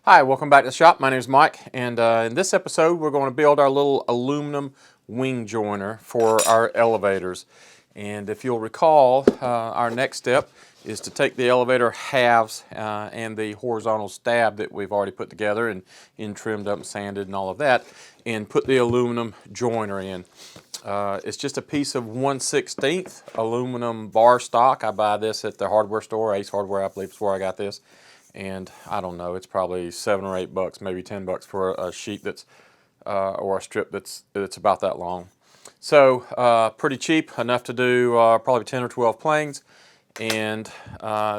Hi, welcome back to the shop. My name is Mike, and in this episode we're going to build our little aluminum wing joiner for our elevators. And if you'll recall, our next step is to take the elevator halves and the horizontal stab that we've already put together and trimmed up and sanded and all of that, and put the aluminum joiner in. It's just a piece of 1/16 aluminum bar stock. I buy this at the hardware store, Ace Hardware, I believe is where I got this. And I don't know, it's probably $7 or $8, maybe $10 for a sheet that's or a strip that's about that long. So pretty cheap, enough to do probably 10 or 12 planes, and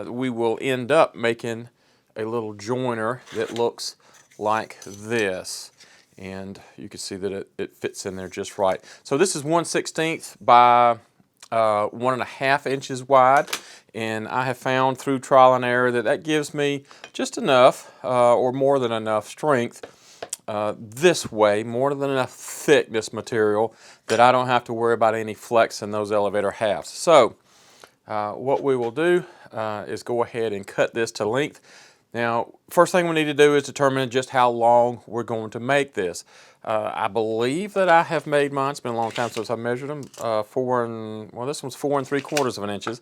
we will end up making a little joiner that looks like this. And you can see that it fits in there just right. So this is 1/16 by 1.5 inches wide, and I have found through trial and error that gives me just enough or more than enough strength this way, more than enough thickness material that I don't have to worry about any flex in those elevator halves. So what we will do is go ahead and cut this to length. Now, first thing we need to do is determine just how long we're going to make this. I believe that I have made mine. It's been a long time since I measured them. This one's 4 3/4 inches.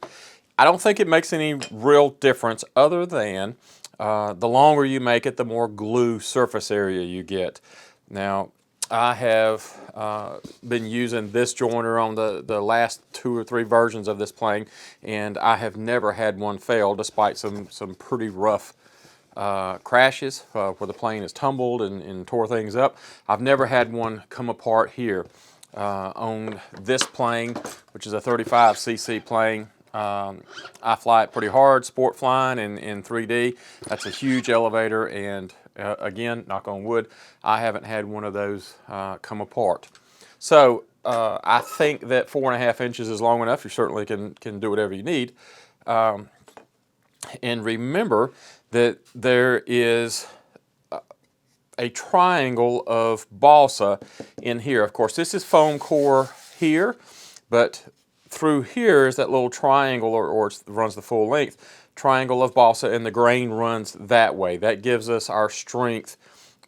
I don't think it makes any real difference other than the longer you make it, the more glue surface area you get. Now, I have been using this joiner on the last 2 or 3 versions of this plane, and I have never had one fail despite some pretty rough crashes where the plane has tumbled and tore things up. I've never had one come apart here. On this plane, which is a 35cc plane, I fly it pretty hard, sport flying in 3D. That's a huge elevator, and again, knock on wood, I haven't had one of those come apart. So I think that 4.5 inches is long enough. You certainly can do whatever you need. And remember that there is a triangle of balsa in here. Of course, this is foam core here, but through here is that little triangle, or it runs the full length, triangle of balsa, and the grain runs that way. That gives us our strength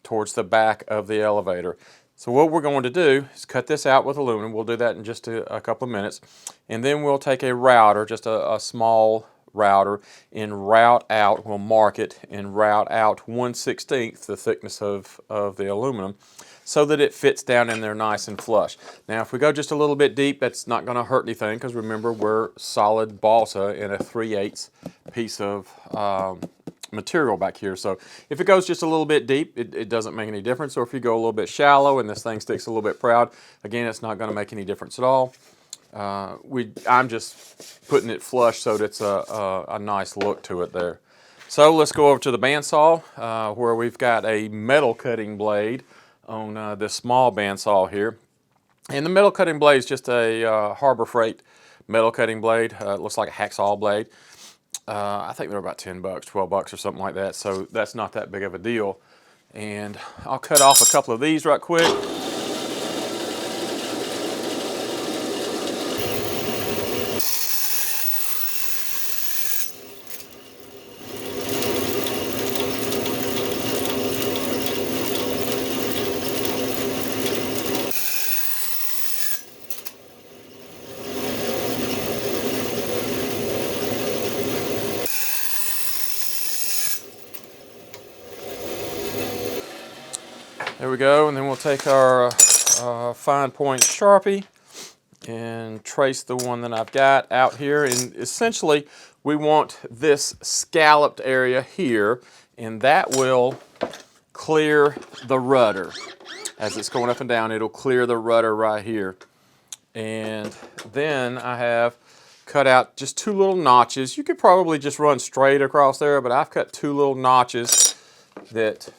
towards the back of the elevator. So what we're going to do is cut this out with aluminum. We'll do that in just a couple of minutes. And then we'll take a router, just a small router, and route out, we'll mark it, and route out 1/16 the thickness of the aluminum so that it fits down in there nice and flush. Now if we go just a little bit deep, that's not going to hurt anything, because remember, we're solid balsa in a 3/8 piece of material back here. So if it goes just a little bit deep, it doesn't make any difference. Or if you go a little bit shallow and this thing sticks a little bit proud, again, it's not going to make any difference at all. I'm just putting it flush so that it's a nice look to it there. So let's go over to the bandsaw where we've got a metal cutting blade on this small bandsaw here. And the metal cutting blade is just a Harbor Freight metal cutting blade. It looks like a hacksaw blade. I think they're about $10, $12 or something like that, so that's not that big of a deal. And I'll cut off a couple of these right quick. There we go, and then we'll take our fine point Sharpie and trace the one that I've got out here. And essentially, we want this scalloped area here, and that will clear the rudder. As it's going up and down, it'll clear the rudder right here. And then I have cut out just 2 little notches. You could probably just run straight across there, but I've cut 2 little notches that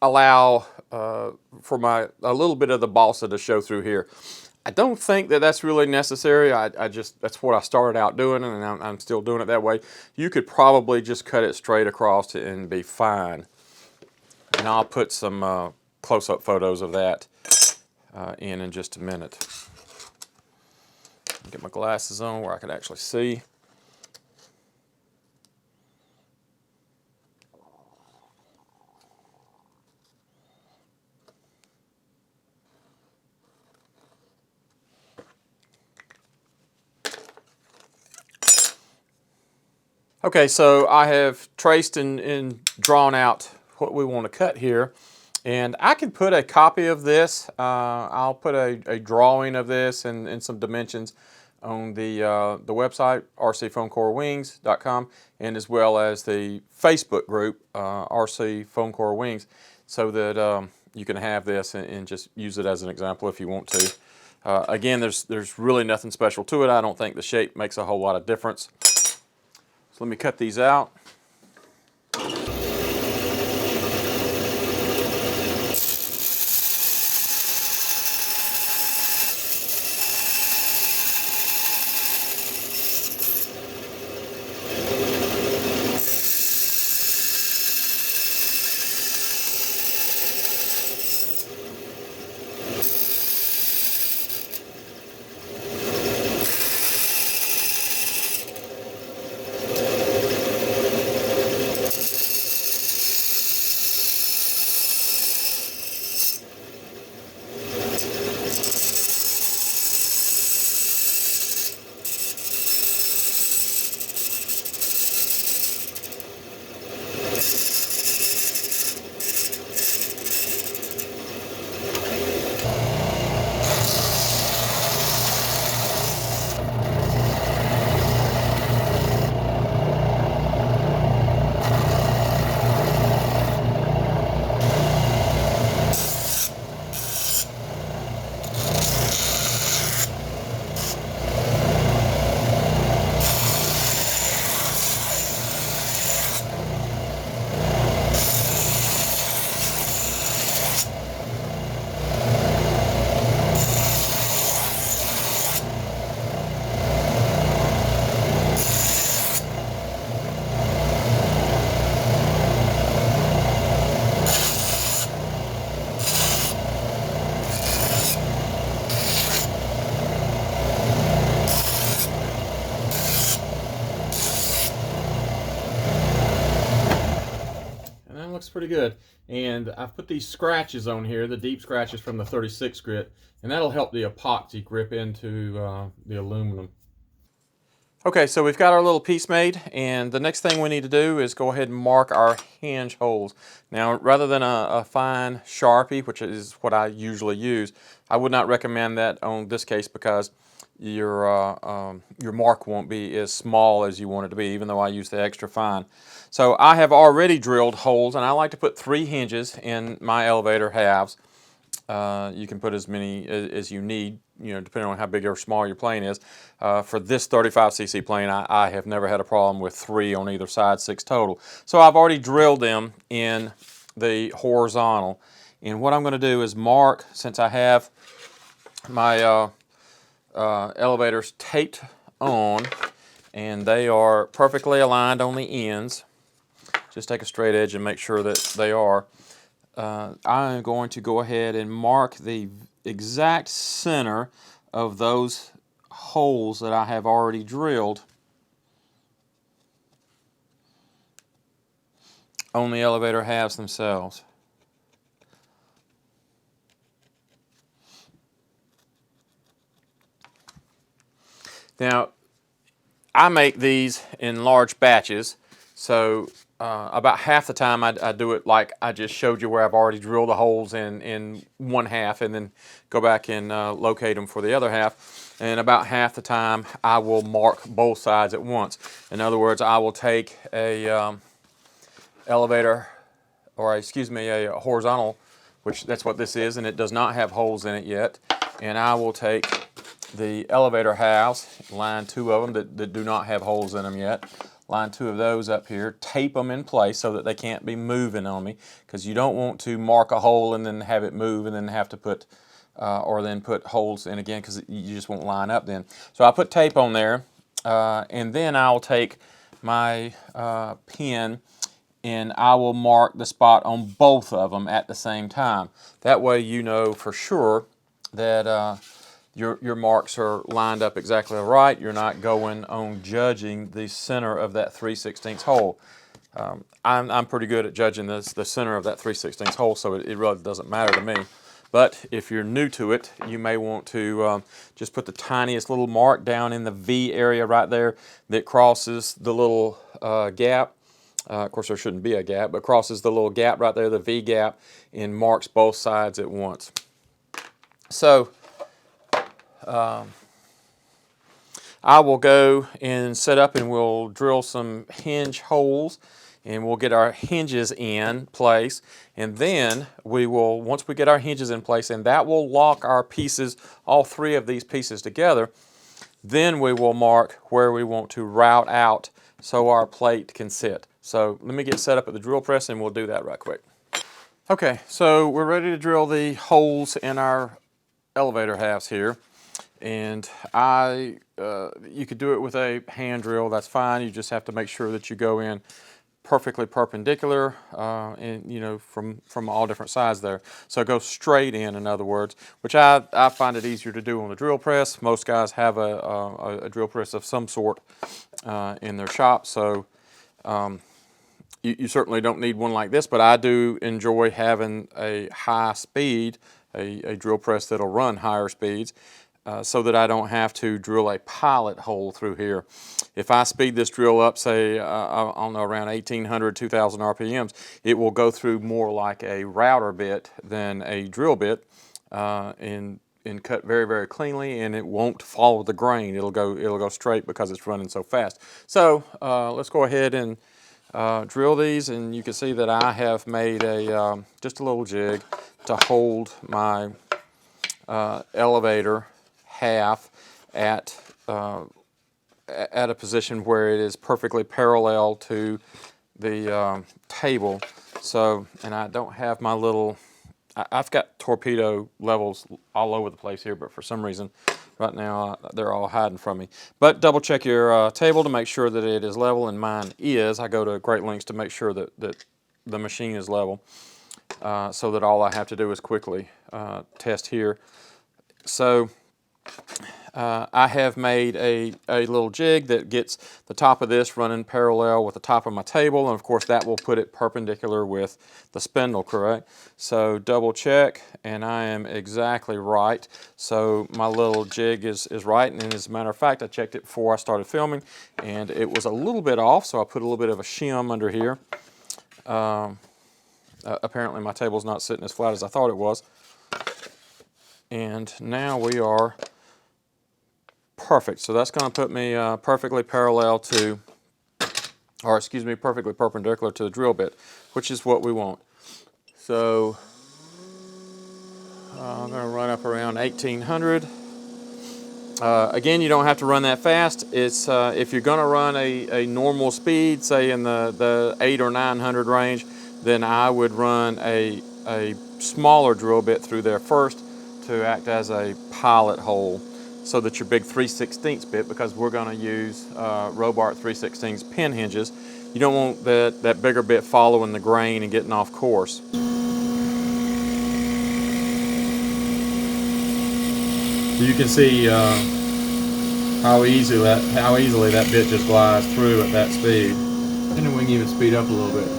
allow for a little bit of the balsa to show through here. I don't think that that's really necessary. That's what I started out doing, and I'm still doing it that way. You could probably just cut it straight across and be fine. And I'll put some close-up photos of that in just a minute. Get my glasses on where I can actually see. Okay, so I have traced and drawn out what we want to cut here. And I can put a copy of this. I'll put a drawing of this and some dimensions on the website, rcfoamcorewings.com, and as well as the Facebook group, RC Foam Core Wings, so that you can have this and just use it as an example if you want to. Again, there's really nothing special to it. I don't think the shape makes a whole lot of difference. So let me cut these out. And that looks pretty good. And I've put these scratches on here, the deep scratches from the 36 grit, and that'll help the epoxy grip into the aluminum. Okay, so we've got our little piece made, and the next thing we need to do is go ahead and mark our hinge holes. Now, rather than a fine Sharpie, which is what I usually use, I would not recommend that on this case because your mark won't be as small as you want it to be, even though I use the extra fine. So I have already drilled holes, and I like to put 3 hinges in my elevator halves. You can put as many as you need, depending on how big or small your plane is. For this 35cc plane, I have never had a problem with 3 on either side, 6 total. So I've already drilled them in the horizontal. And what I'm going to do is mark, since I have my elevators taped on, and they are perfectly aligned on the ends. Just take a straight edge and make sure that they are. I'm going to go ahead and mark the exact center of those holes that I have already drilled on the elevator halves themselves. Now, I make these in large batches, so about half the time I do it like I just showed you, where I've already drilled the holes in one half and then go back and locate them for the other half. And about half the time I will mark both sides at once. In other words, I will take a elevator, or excuse me, a horizontal, which that's what this is, and it does not have holes in it yet. And I will take the elevator halves, line 2 of them that do not have holes in them yet. Line 2 of those up here, tape them in place so that they can't be moving on me, because you don't want to mark a hole and then have it move and then have to put, or then put holes in again, because you just won't line up then. So I'll put tape on there, and then I'll take my pen and I will mark the spot on both of them at the same time. That way you know for sure that your marks are lined up exactly right. You're not going on judging the center of that 3/16 hole. I'm pretty good at judging the center of that 3/16 hole, so it really doesn't matter to me. But if you're new to it, you may want to just put the tiniest little mark down in the V area right there that crosses the little gap. Of course, there shouldn't be a gap, but crosses the little gap right there, the V gap, and marks both sides at once. So I will go and set up, and we'll drill some hinge holes, and we'll get our hinges in place, and then we will, once we get our hinges in place, and that will lock our pieces, all three of these pieces together, then we will mark where we want to route out so our plate can sit. So let me get set up at the drill press, and we'll do that right quick. Okay, so we're ready to drill the holes in our elevator halves here. And you could do it with a hand drill, that's fine. You just have to make sure that you go in perfectly perpendicular and from all different sides there. So go straight in other words, which I find it easier to do on the drill press. Most guys have a drill press of some sort in their shop, so you certainly don't need one like this, but I do enjoy having a high speed, a drill press that'll run higher speeds. So that I don't have to drill a pilot hole through here. If I speed this drill up, say, I don't know, around 1800, 2000 RPMs, it will go through more like a router bit than a drill bit and cut very, very cleanly, and it won't follow the grain. It'll go straight because it's running so fast. So let's go ahead and drill these, and you can see that I have made just a little jig to hold my elevator half at a position where it is perfectly parallel to the table. So, and I don't have my little, I've got torpedo levels all over the place here, but for some reason right now they're all hiding from me. But double check your table to make sure that it is level, and mine is. I go to great lengths to make sure that the machine is level, so that all I have to do is quickly test here. So I have made a little jig that gets the top of this running parallel with the top of my table, and of course that will put it perpendicular with the spindle, correct? So double check, and I am exactly right. So my little jig is right, and as a matter of fact, I checked it before I started filming, and it was a little bit off, so I put a little bit of a shim under here. Apparently my table's not sitting as flat as I thought it was. And now we are perfect. So that's going to put me perfectly parallel to, or excuse me, perfectly perpendicular to the drill bit, which is what we want. So I'm going to run up around 1800. Again, you don't have to run that fast. It's if you're going to run a normal speed, say in the 800 or 900 range, then I would run a smaller drill bit through there first to act as a pilot hole, so that your big 3/16 bit, because we're going to use Robart 3/16 pin hinges, you don't want that bigger bit following the grain and getting off course. You can see how easily that bit just glides through at that speed. And then we can even speed up a little bit.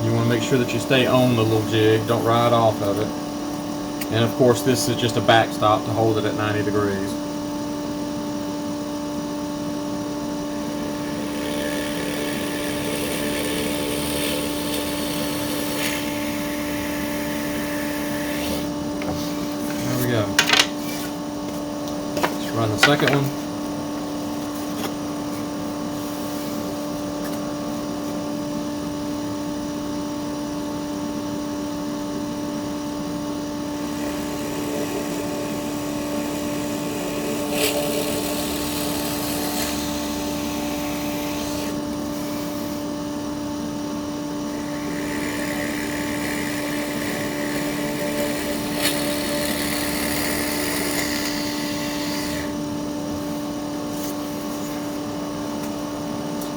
You want to make sure that you stay on the little jig, don't ride off of it. And of course this is just a backstop to hold it at 90 degrees. There we go. Let's run the second one.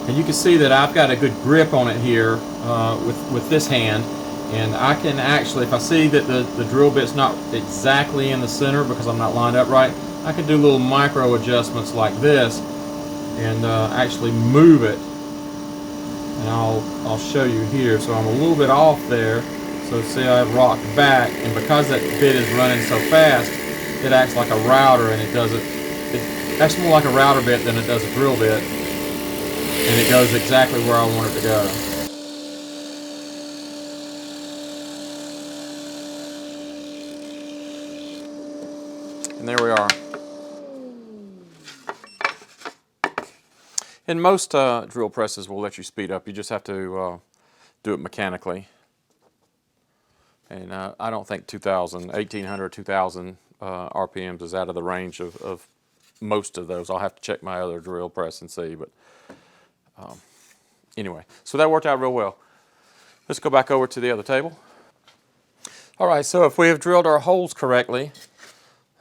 And you can see that I've got a good grip on it here with this hand. And I can actually, if I see that the drill bit's not exactly in the center because I'm not lined up right, I can do little micro adjustments like this and actually move it. And I'll show you here. So I'm a little bit off there. So see, I've rocked back, and because that bit is running so fast, it acts like a router, and it acts more like a router bit than it does a drill bit. And it goes exactly where I want it to go. And there we are. And most drill presses will let you speed up. You just have to do it mechanically. And I don't think 1800, 2000 RPMs is out of the range of most of those. I'll have to check my other drill press and see. But anyway, so that worked out real well. Let's go back over to the other table. All right, so if we have drilled our holes correctly,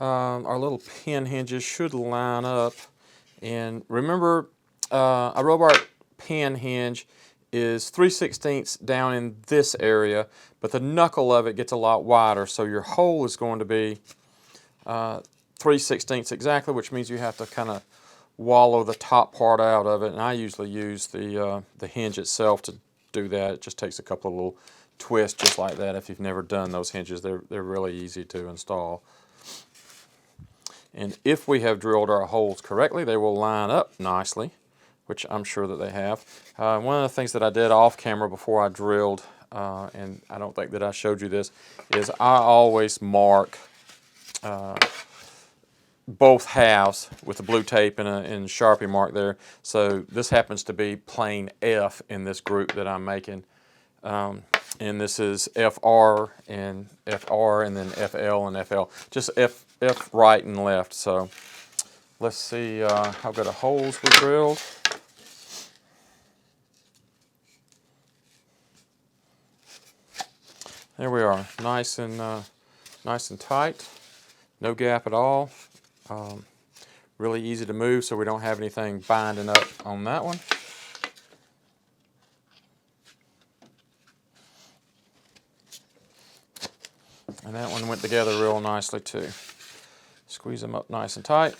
our little pin hinges should line up. And remember, a Robart pin hinge is 3/16 down in this area, but the knuckle of it gets a lot wider, so your hole is going to be 3/16 exactly, which means you have to kind of wallow the top part out of it. And I usually use the hinge itself to do that. It just takes a couple of little twists just like that. If you've never done those hinges, they're really easy to install. And if we have drilled our holes correctly, they will line up nicely, which I'm sure that they have. One of the things that I did off camera before I drilled, and I don't think that I showed you this, is I always mark both halves with a blue tape and a Sharpie mark there. So this happens to be plane F in this group that I'm making. And this is FR and then FL and FL. Just F right and left. So let's see how good a holes were drilled. There we are, nice and tight, no gap at all. Really easy to move, so we don't have anything binding up on that one. And that one went together real nicely too. Squeeze them up nice and tight.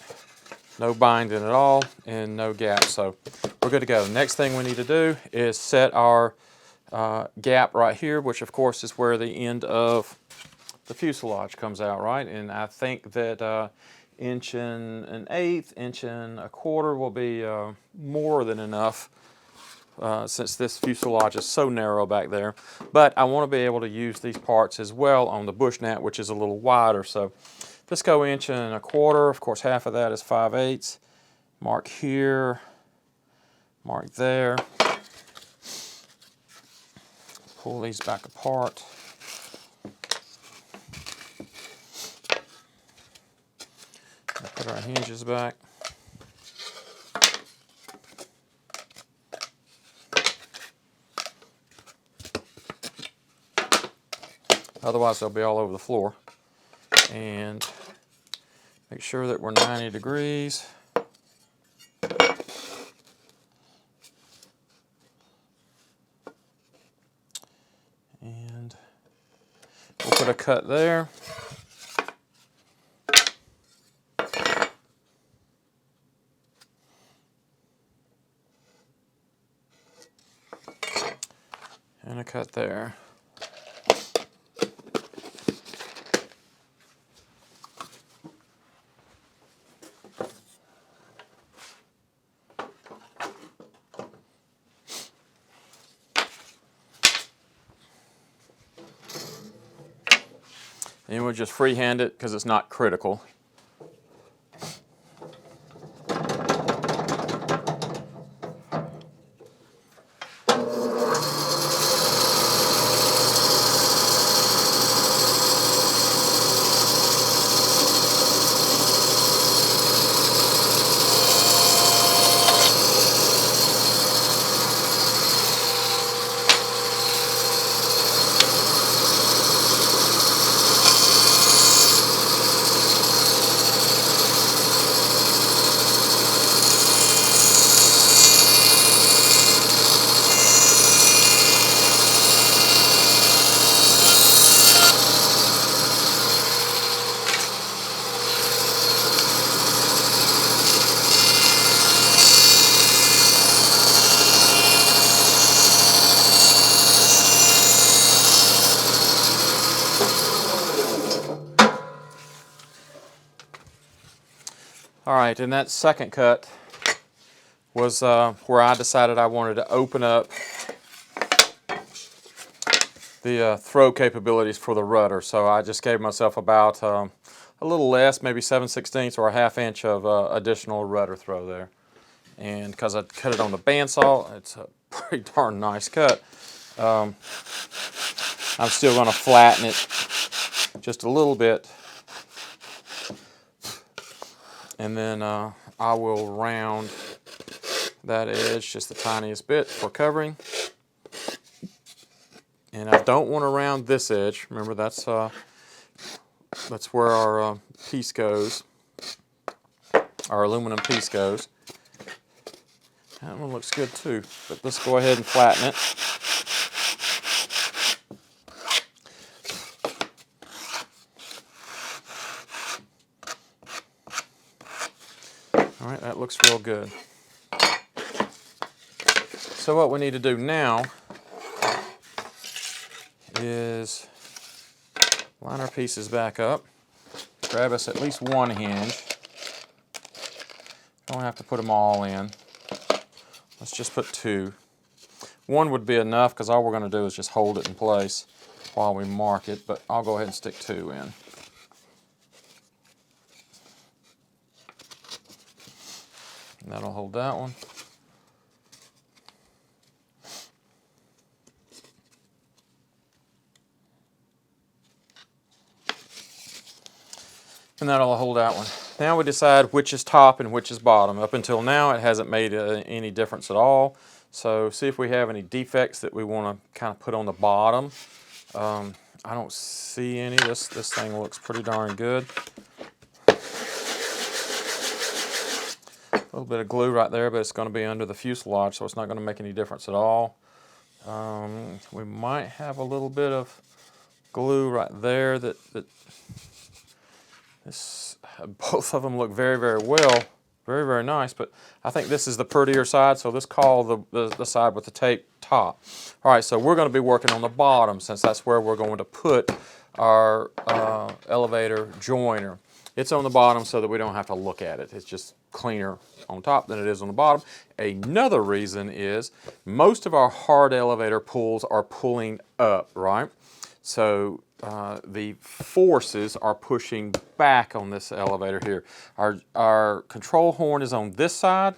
No binding at all and no gap, so we're good to go. Next thing we need to do is set our gap right here, which of course is where the end of the fuselage comes out, right? And I think that inch and an eighth, inch and a quarter will be more than enough since this fuselage is so narrow back there. But I want to be able to use these parts as well on the bushnet, which is a little wider. So let's go inch and a quarter. Of course, half of that is 5/8. Mark here, mark there. Pull these back apart. Put our hinges back. Otherwise they'll be all over the floor. And make sure that we're 90 degrees. And we'll put a cut there. And a cut there. And we'll just freehand it because it's not critical. All right, and that second cut was where I decided I wanted to open up the throw capabilities for the rudder. So I just gave myself about a little less, maybe 7/16 or a ½ inch of additional rudder throw there. And because I cut it on the bandsaw, it's a pretty darn nice cut. I'm still going to flatten it just a little bit, and then I will round that edge just the tiniest bit for covering. And I don't want to round this edge. Remember, that's where our piece goes, our aluminum piece goes. That one looks good too, but let's go ahead and flatten it. All right, that looks real good. So what we need to do now is line our pieces back up, grab us at least one hinge. Don't have to put them all in. Let's just put 2. One would be enough because all we're going to do is just hold it in place while we mark it, but I'll go ahead and stick 2 in. And that'll hold that one. And that'll hold that one. Now we decide which is top and which is bottom. Up until now it hasn't made any difference at all. So see if we have any defects that we want to kind of put on the bottom. I don't see any. This thing looks pretty darn good. A little bit of glue right there, but it's going to be under the fuselage, so it's not going to make any difference at all. We might have a little bit of glue right there that both of them look very, very well, very, very nice, but I think this is the prettier side, so let's call the side with the tape top. All right, so we're going to be working on the bottom since that's where we're going to put our elevator joiner. It's on the bottom so that we don't have to look at it. It's just cleaner on top than it is on the bottom. Another reason is most of our hard elevator pulls are pulling up, right? So the forces are pushing back on this elevator here. Our control horn is on this side.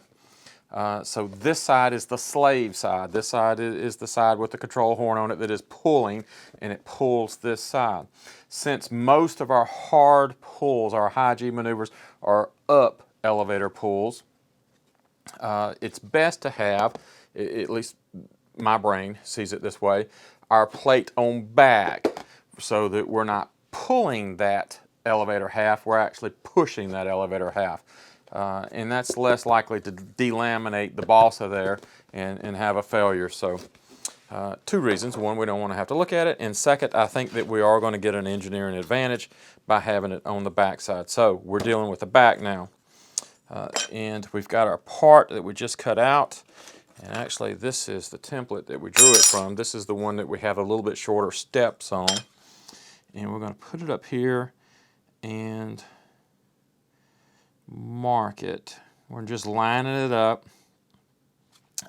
So this side is the slave side. This side is the side with the control horn on it that is pulling, and it pulls this side. Since most of our hard pulls, our high G maneuvers, are up elevator pulls, it's best to have, at least my brain sees it this way, our plate on back so that we're not pulling that elevator half, we're actually pushing that elevator half. And that's less likely to delaminate the balsa there and have a failure. So 2 reasons. One, we don't want to have to look at it. And second, I think that we are going to get an engineering advantage by having it on the back side. So we're dealing with the back now. And we've got our part that we just cut out. And actually, this is the template that we drew it from. This is the one that we have a little bit shorter steps on. And we're going to put it up here and mark it. We're just lining it up.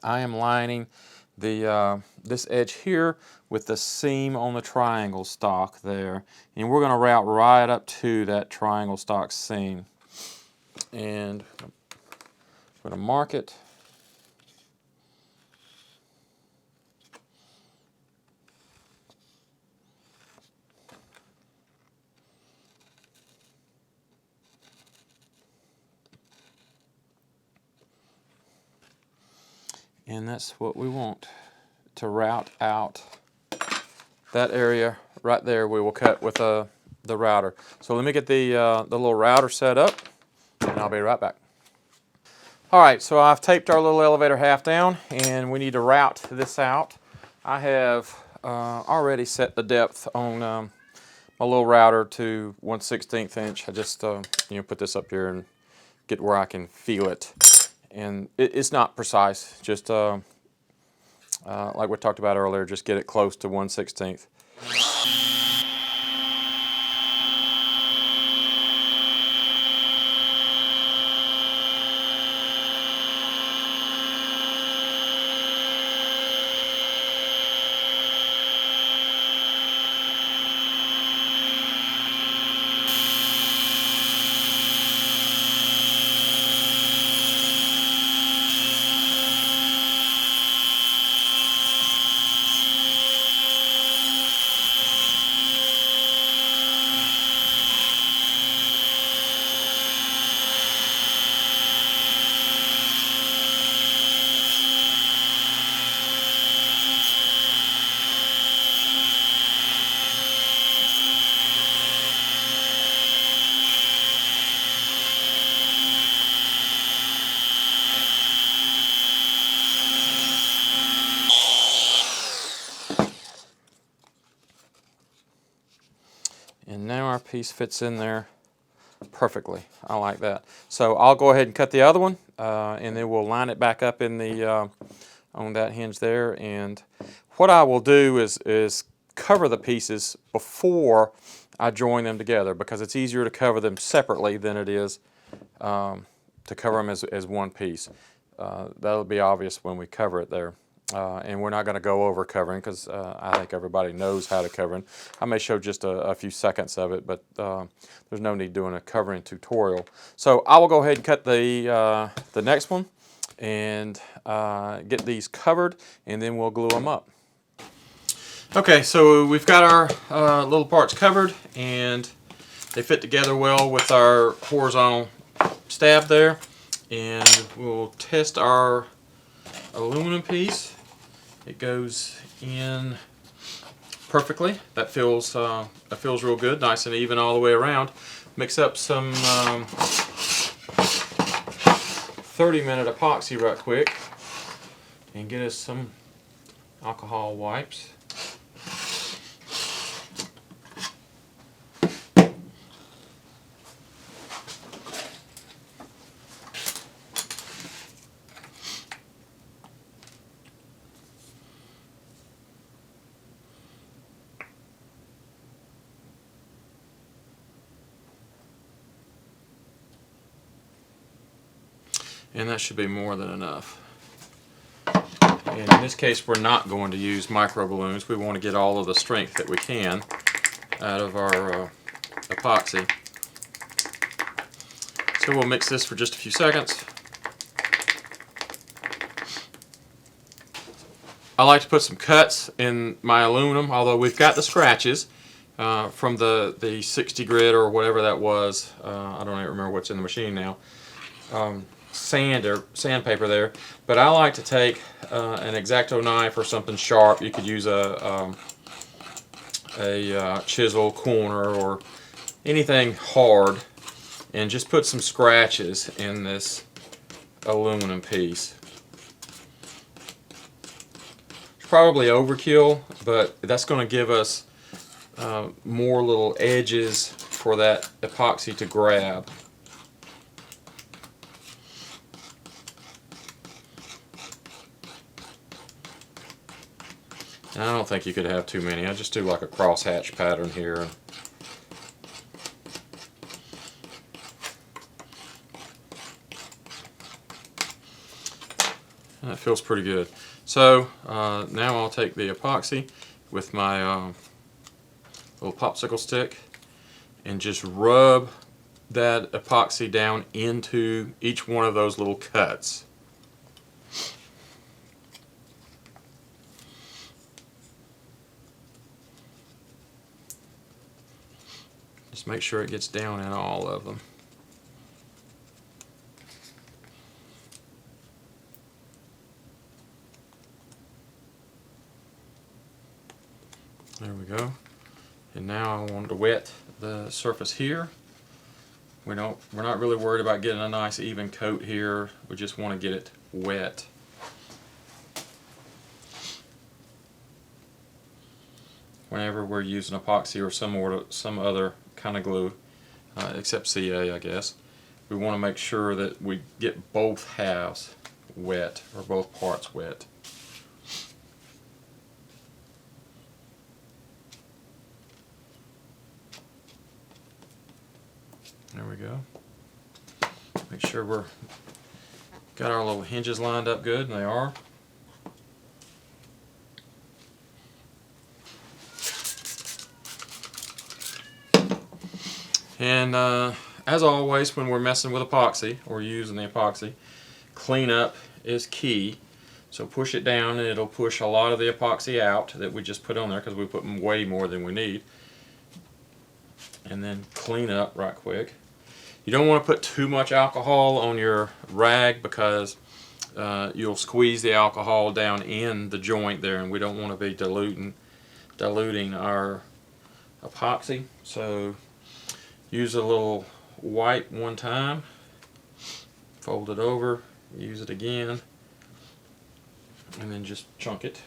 I am lining this edge here with the seam on the triangle stock there. And we're going to route right up to that triangle stock seam. And I'm going to mark it. And that's what we want, to route out that area right there. We will cut with the router. So let me get the little router set up, and I'll be right back. All right, so I've taped our little elevator half down, and we need to route this out. I have already set the depth on my little router to 1/16 inch. I just put this up here and get where I can feel it. And it's not precise, just like we talked about earlier, just get it close to 1/16. piece fits in there perfectly. I like that. So I'll go ahead and cut the other one, and then we'll line it back up in the on that hinge there. And what I will do is cover the pieces before I join them together, because it's easier to cover them separately than it is to cover them as one piece. That'll be obvious when we cover it there. And we're not going to go over covering, because I think everybody knows how to cover. I may show just a few seconds of it, but there's no need doing a covering tutorial. So I will go ahead and cut the next one and get these covered, and then we'll glue them up. Okay, so we've got our little parts covered, and they fit together well with our horizontal stab there. And we'll test our aluminum piece. It goes in perfectly. That feels real good, nice and even all the way around. Mix up some 30-minute epoxy right quick, and get us some alcohol wipes. And that should be more than enough. And in this case, we're not going to use micro balloons. We want to get all of the strength that we can out of our epoxy. So we'll mix this for just a few seconds. I like to put some cuts in my aluminum, although we've got the scratches from the 60 grit or whatever that was. I don't even remember what's in the machine now. Sandpaper there, but I like to take an X-Acto knife or something sharp. You could use a chisel corner or anything hard, and just put some scratches in this aluminum piece. It's probably overkill, but that's going to give us more little edges for that epoxy to grab. I don't think you could have too many. I just do like a crosshatch pattern here. And that feels pretty good. So now I'll take the epoxy with my little popsicle stick and just rub that epoxy down into each one of those little cuts. Just make sure it gets down in all of them. There we go. And now I want to wet the surface here. We're not really worried about getting a nice even coat here. We just want to get it wet. Whenever we're using epoxy or some other kind of glue, except CA, I guess, we want to make sure that we get both halves wet, or both parts wet. There we go. Make sure we're got our little hinges lined up good, and they are. And as always, when we're messing with epoxy or using the epoxy, cleanup is key. So push it down and it'll push a lot of the epoxy out that we just put on there, because we put way more than we need. And then clean up right quick. You don't want to put too much alcohol on your rag, because you'll squeeze the alcohol down in the joint there, and we don't want to be diluting our epoxy. So use a little wipe one time, fold it over, use it again, and then just chunk it.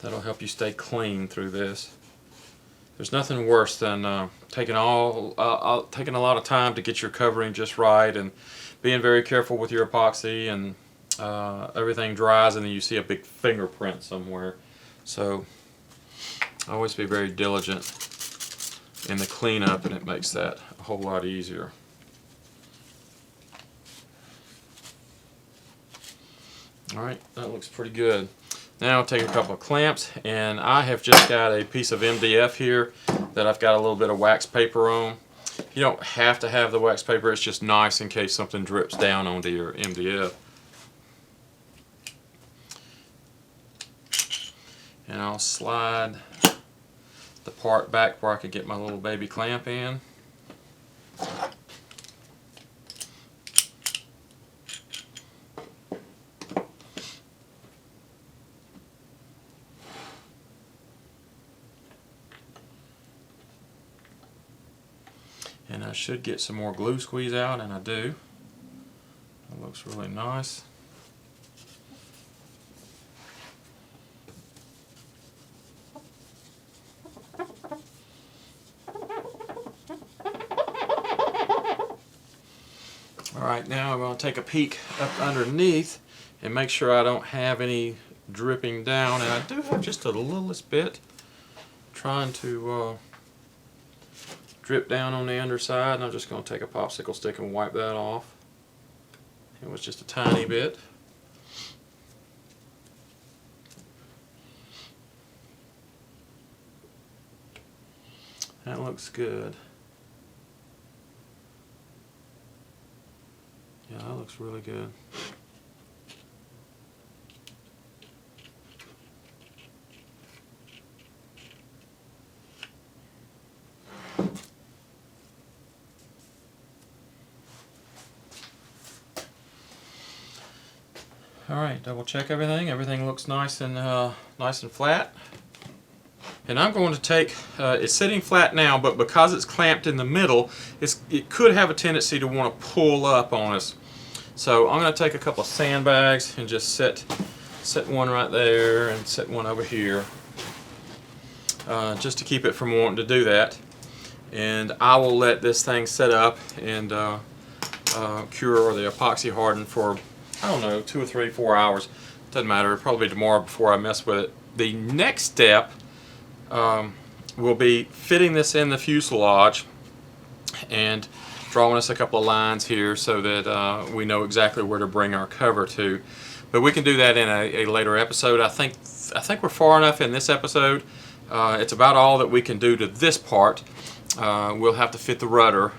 That'll help you stay clean through this. There's nothing worse than taking a lot of time to get your covering just right, and being very careful with your epoxy, and everything dries and then you see a big fingerprint somewhere. So always be very diligent in the cleanup, and it makes that a whole lot easier. Alright, that looks pretty good. Now I'll take a couple of clamps, and I have just got a piece of MDF here that I've got a little bit of wax paper on. You don't have to have the wax paper, it's just nice in case something drips down onto your MDF. And I'll slide the part back where I could get my little baby clamp in. And I should get some more glue squeeze out, and I do. It looks really nice. Alright, now I'm going to take a peek up underneath and make sure I don't have any dripping down. And I do have just a littlest bit trying to drip down on the underside, and I'm just going to take a popsicle stick and wipe that off. It was just a tiny bit. That looks good. Yeah, that looks really good. Alright, double check everything. Everything looks nice and flat. And I'm going to take, it's sitting flat now, but because it's clamped in the middle, it could have a tendency to want to pull up on us. So I'm going to take a couple of sandbags and just set one right there and set one over here, just to keep it from wanting to do that. And I will let this thing set up and cure, or the epoxy harden, for, I don't know, 2 or 3, 4 hours. Doesn't matter, probably tomorrow before I mess with it. The next step will be fitting this in the fuselage and drawing us a couple of lines here so that we know exactly where to bring our cover to. But we can do that in a later episode. I think we're far enough in this episode. It's about all that we can do to this part. We'll have to fit the rudder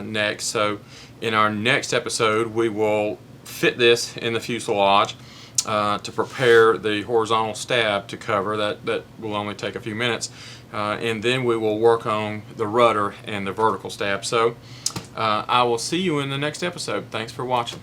next. So in our next episode, we will fit this in the fuselage to prepare the horizontal stab to cover. That will only take a few minutes, and then we will work on the rudder and the vertical stab. So I will see you in the next episode. Thanks for watching.